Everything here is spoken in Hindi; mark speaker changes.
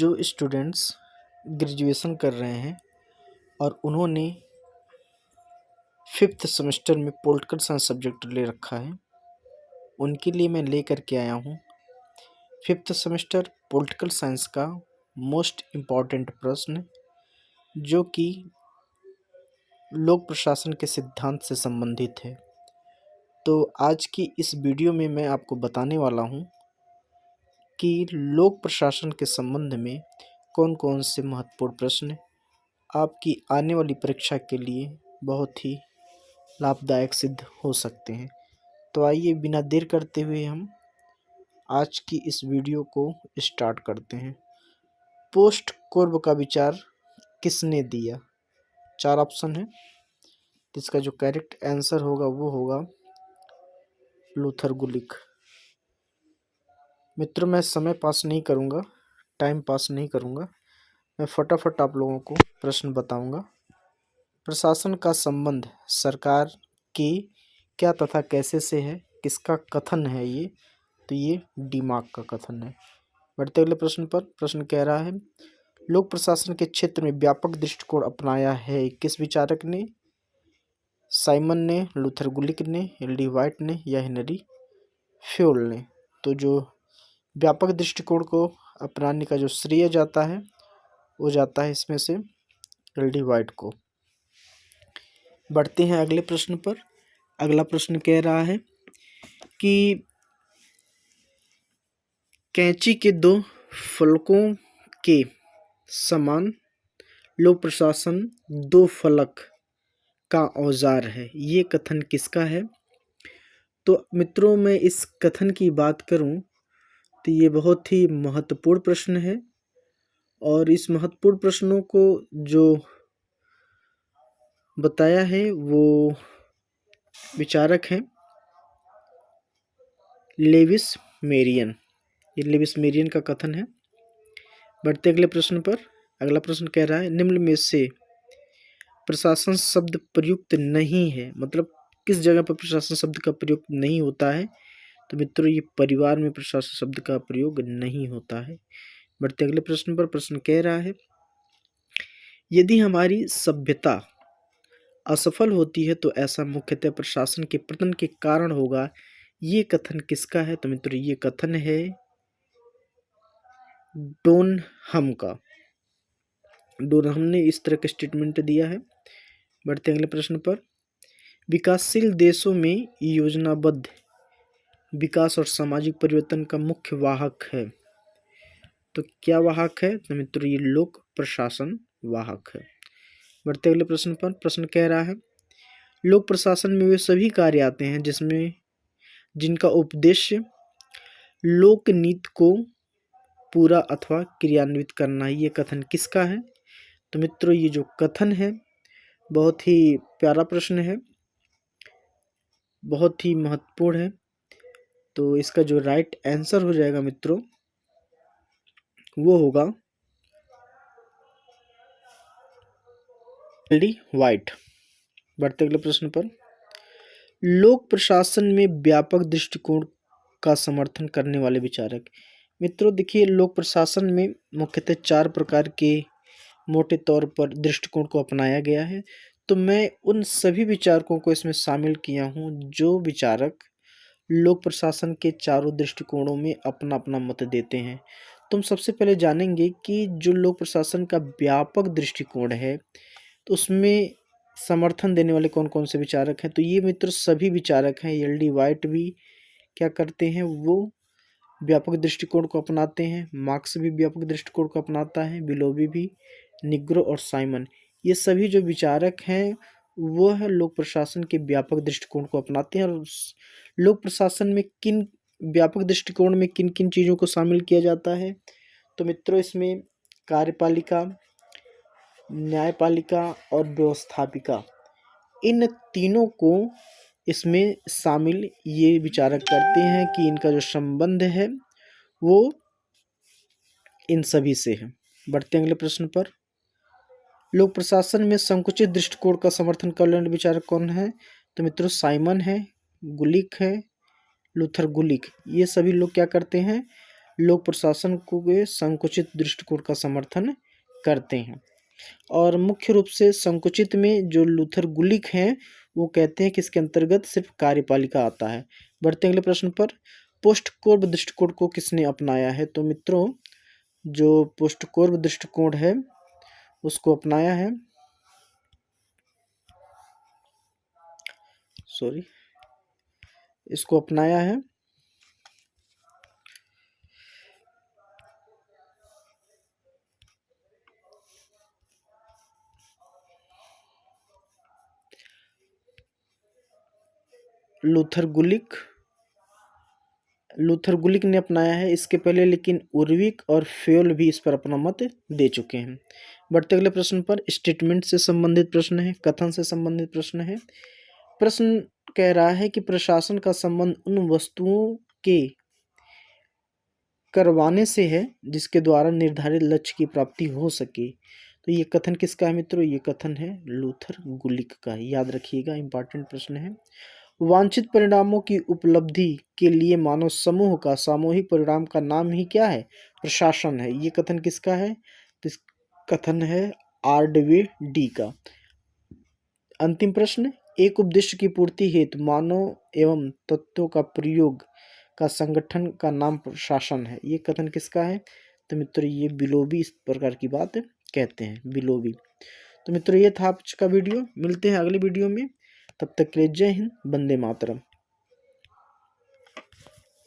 Speaker 1: जो स्टूडेंट्स ग्रेजुएशन कर रहे हैं और उन्होंने 5th सेमेस्टर में पॉलिटिकल साइंस सब्जेक्ट ले रखा है, उनके लिए मैं लेकर के आया हूँ 5th सेमेस्टर पॉलिटिकल साइंस का मोस्ट इम्पॉर्टेंट प्रश्न, जो कि लोक प्रशासन के सिद्धांत से संबंधित है। तो आज की इस वीडियो में मैं आपको बताने वाला हूँ कि लोक प्रशासन के संबंध में कौन कौन से महत्वपूर्ण प्रश्न आपकी आने वाली परीक्षा के लिए बहुत ही लाभदायक सिद्ध हो सकते हैं। तो आइए बिना देर करते हुए हम आज की इस वीडियो को स्टार्ट करते हैं। पोस्ट कोर्ब का विचार किसने दिया? 4 ऑप्शन है, जिसका जो करेक्ट आंसर होगा वो होगा लूथर गुलिक। मित्रों, मैं समय पास नहीं करूँगा, टाइम पास नहीं करूँगा, मैं फटाफट आप लोगों को प्रश्न बताऊँगा। प्रशासन का संबंध सरकार की क्या तथा कैसे से है? किसका कथन है ये? तो ये डिमाक का कथन है। बढ़ते अगले प्रश्न पर। प्रश्न कह रहा है, लोक प्रशासन के क्षेत्र में व्यापक दृष्टिकोण अपनाया है किस विचारक ने? साइमन ने, लूथर गुलिक ने, एल.डी. व्हाइट ने या हेनरी फ्योल ने? तो जो व्यापक दृष्टिकोण को अपनाने का जो श्रेय जाता है वो जाता है इसमें से एल.डी. व्हाइट को। बढ़ते हैं अगले प्रश्न पर। अगला प्रश्न कह रहा है कि कैंची के 2 फलकों के समान लोक प्रशासन 2 फलक का औजार है, ये कथन किसका है? तो मित्रों, मैं इस कथन की बात करूं तो ये बहुत ही महत्वपूर्ण प्रश्न है, और इस महत्वपूर्ण प्रश्नों को जो बताया है वो विचारक हैं लेविस मेरियन। ये लेविस मेरियन का कथन है। बढ़ते अगले प्रश्न पर। अगला प्रश्न कह रहा है, निम्न में से प्रशासन शब्द प्रयुक्त नहीं है, मतलब किस जगह पर प्रशासन शब्द का प्रयोग नहीं होता है? तो मित्रों, ये परिवार में प्रशासन शब्द का प्रयोग नहीं होता है। बढ़ते अगले प्रश्न पर। प्रश्न कह रहा है, यदि हमारी सभ्यता असफल होती है तो ऐसा मुख्यतः प्रशासन के पतन के कारण होगा, ये कथन किसका है? तो मित्रों, ये कथन है डोनहम का। डोनहम ने इस तरह का स्टेटमेंट दिया है। बढ़ते अगले प्रश्न पर। विकासशील देशों में योजनाबद्ध विकास और सामाजिक परिवर्तन का मुख्य वाहक है, तो क्या वाहक है? तो मित्रों, ये लोक प्रशासन वाहक है। बढ़ते अगले प्रश्न पर। प्रश्न कह रहा है, लोक प्रशासन में वे सभी कार्य आते हैं जिनका उद्देश्य लोक नीति को पूरा अथवा क्रियान्वित करना है, ये कथन किसका है? तो मित्रों, ये जो कथन है बहुत ही प्यारा प्रश्न है, बहुत ही महत्वपूर्ण है। तो इसका जो राइट आंसर हो जाएगा मित्रों वो होगा एल.डी. व्हाइट। बढ़ते अगले प्रश्न पर। लोक प्रशासन में व्यापक दृष्टिकोण का समर्थन करने वाले विचारक। मित्रों देखिए, लोक प्रशासन में मुख्यतः 4 प्रकार के मोटे तौर पर दृष्टिकोण को अपनाया गया है। तो मैं उन सभी विचारकों को इसमें शामिल किया हूँ जो विचारक लोक प्रशासन के चारों दृष्टिकोणों में अपना अपना मत देते हैं। तो हम सबसे पहले जानेंगे कि जो लोक प्रशासन का व्यापक दृष्टिकोण है तो उसमें समर्थन देने वाले कौन कौन से विचारक हैं? तो ये मित्र सभी विचारक हैं। एल.डी. व्हाइट भी क्या करते हैं, वो व्यापक दृष्टिकोण को अपनाते हैं। मार्क्स भी व्यापक दृष्टिकोण को अपनाता है, बिलोवी भी, निग्रो और साइमन, ये सभी जो विचारक हैं वो है लोक प्रशासन के व्यापक दृष्टिकोण को अपनाते हैं। और लोक प्रशासन में किन व्यापक दृष्टिकोण में किन किन चीज़ों को शामिल किया जाता है? तो मित्रों, इसमें कार्यपालिका, न्यायपालिका और व्यवस्थापिका, इन तीनों को इसमें शामिल ये विचारक करते हैं कि इनका जो संबंध है वो इन सभी से है। बढ़ते अगले प्रश्न पर। लोक प्रशासन में संकुचित दृष्टिकोण का समर्थन करने वाले विचारक कौन है? तो मित्रों, साइमन है, गुलिक है, लूथर गुलिक, ये सभी लोग क्या करते हैं, लोक प्रशासन को के संकुचित दृष्टिकोण का समर्थन करते हैं। और मुख्य रूप से संकुचित में जो लूथर गुलिक हैं वो कहते हैं कि इसके अंतर्गत सिर्फ कार्यपालिका आता है। बढ़ते अगले प्रश्न पर, पोस्ट कोर्ब दृष्टिकोण को किसने अपनाया है? तो मित्रों, जो पोस्ट कोर्ब दृष्टिकोण है उसको अपनाया है, इसको अपनाया है लूथर गुलिक ने अपनाया है इसके पहले, लेकिन उर्विक और फ्योल भी इस पर अपना मत दे चुके हैं। बढ़ते अगले प्रश्न पर, स्टेटमेंट से संबंधित प्रश्न है, कथन से संबंधित प्रश्न है। प्रश्न कह रहा है कि प्रशासन का संबंध उन वस्तुओं के करवाने से है जिसके द्वारा निर्धारित लक्ष्य की प्राप्ति हो सके। तो ये कथन किसका है मित्रों? ये कथन है लूथर गुलिक का, याद रखिएगा, इंपॉर्टेंट प्रश्न है। वांछित परिणामों की उपलब्धि के लिए मानव समूह का सामूहिक परिणाम का नाम ही क्या है? प्रशासन है। ये कथन किसका है? तो इस कथन है आरडवे डी का। अंतिम प्रश्न, एक उद्देश्य की पूर्ति हेतु मानव एवं तत्वों का प्रयोग का संगठन का नाम प्रशासन है। ये कथन किसका है? तो मित्रों ये बिलोबी इस प्रकार की बात कहते हैं, बिलोबी। तो मित्रों ये था आज का वीडियो, मिलते हैं अगले वीडियो में, तब तक के लिए जय हिंद, वंदे मातरम।